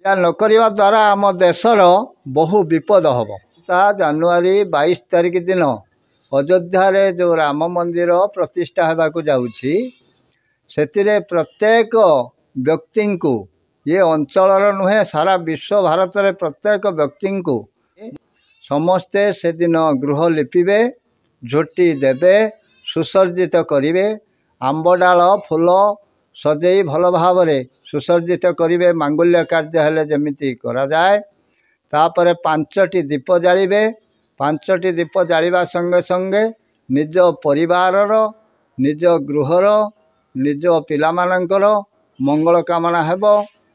या न करने द्वारा आम देशर बहु विपद हम। जनवरी 22 तारिख दिन अयोध्या जो राम मंदिर प्रतिष्ठा होगाकू जाऊँगी से प्रत्येक व्यक्ति को ये अंचल नुहे सारा विश्व भारत में प्रत्येक व्यक्ति को समस्ते से दिन गृह लिपिबे, झोटी देवे, सुसर्जित करिवे, आंबडाल फूल सजई भल भाव सुसर्जित करिवे। मांगल्य कार्य हेले जमिति करा जाए। तापर 5टी दीप जालिबे। 5टी दीप जालिबा संगे संगे निज परिवारर, निज गृहर, निज पिलामानंकर मंगल कामना हेबो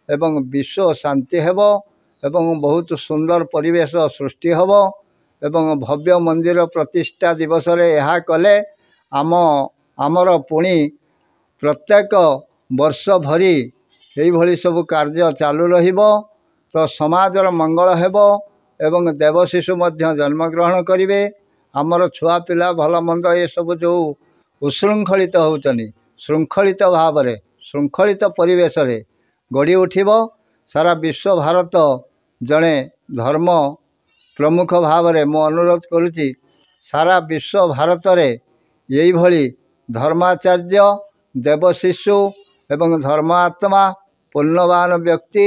एवं विश्व शांति हेबो एवं बहुत सुंदर परिवेश सृष्टि हेबो एवं भव्य मंदिर प्रतिष्ठा दिवस रे यह कले आमर पुणी प्रत्येक वर्ष भरी यही भली सब कार्य चालू रहिबो। तो समाजर मंगल हेबो एवं देव शिशु मध्य जन्मग्रहण करिवे। आमर छुआ पिला भल मंद ये सब जो उशृंखलित होचनी श्रृंखलित भाव में श्रृंखलित परिवेश रे गढ़ी उठिबो। सारा विश्व भारत जड़े धर्म प्रमुख भाव में मु अनुरोध करुच्ची सारा विश्व भारत रे यही भली धर्माचार्य देवशिशु एवं धर्मात्मा पुण्यवान व्यक्ति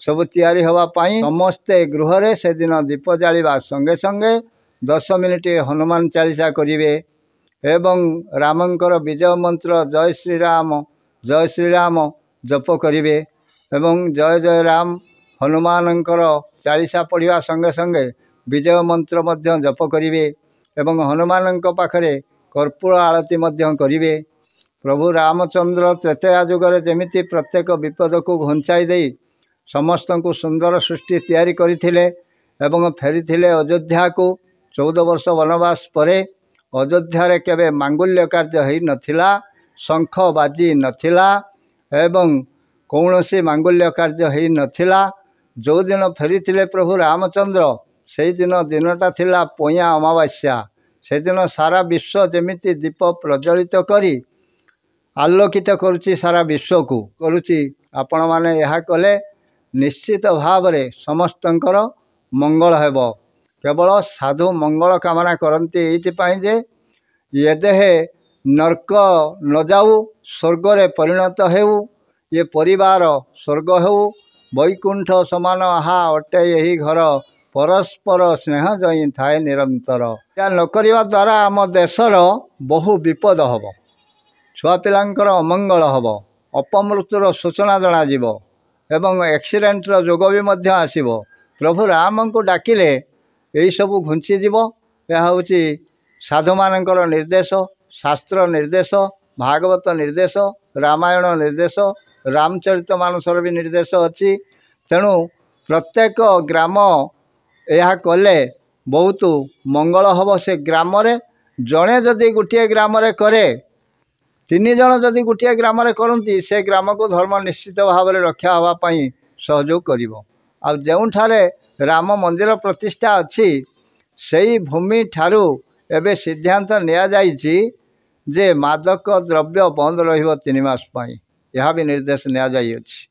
सब तैयारी हवा पाई समस्ते गृह रे से दिन दीप जालिबा संगे संगे 10 मिनिट हनुमान चालीसा करिवे एवं रामंकर विजय मंत्र जय श्री राम जप करिवे एवं जय जय राम हनुमानंकर चालीसा पढ़िया संगे संगे विजय मंत्र मध्य जप करिवे एवं हनुमानंक पाखरे कर्पूर आरती मध्य करिवे। प्रभु रामचंद्र त्रेतया जुगरे जेमिति प्रत्येक विपद को घुंचाई दे समस्त को सुंदर सृष्टि तैयारी करथिले एवं फेरीथिले अयोध्या को 14 वर्ष वनवास परे अयोध्या रे केबे मांगल्य कार्य होई नथिला, शंख बाजी नथिला एवं कौनसी मांगल्य कार्य होई नथिला। जो दिन फेरीथिले प्रभु रामचंद्र से दिनटा थिला पोया अमावास्या। से दिन सारा विश्व जेमिति दीप प्रज्वलित करी आलोकित करुच्ची सारा विश्व को करुच्ची। आपण माने यह कले निश्चित भाव रे समस्तंकर मंगल हेबो। केवल साधु मंगल कामना करती ये ये देहे नर्क न जाऊ स्वर्ग रे परिणत हेउ, ये परिवार स्वर्ग हेउ, वैकुंठ समान आहा अटे यही घर परस्पर स्नेह जई थाए निरंतर। या न करने द्वारा आम देशर बहु विपद हम। छुआ पिलांकर अमंगल हम, अपमृत्युर सूचना जनाजिब एवं एक्सीडेंटर जोग भी मध्य आसिब। प्रभु राम को डाकिले यही सब घुंचीजीव। यह हूँ साधु मानकर निर्देश, शास्त्र निर्देश, भागवत निर्देश, रामायण निर्देश, रामचरित मानसर भी निर्देश अच्छी। तेणु प्रत्येक ग्राम यह कले बहुत मंगल हम। से ग्राम जड़े जदि गोटे ग्राम करे 3 जन जदि गोटे ग्राम करती से ग्राम को धर्म निश्चित भाव में रक्षा हाँपाई सहयोग करिवो। आ जोठारे राम मंदिर प्रतिष्ठा अच्छी से भूमि ठारू एवं सिद्धांत निया जाइछि जे मादक द्रव्य बंद रहिबो 3 मास पाई। यह भी निर्देश निया जाइछि।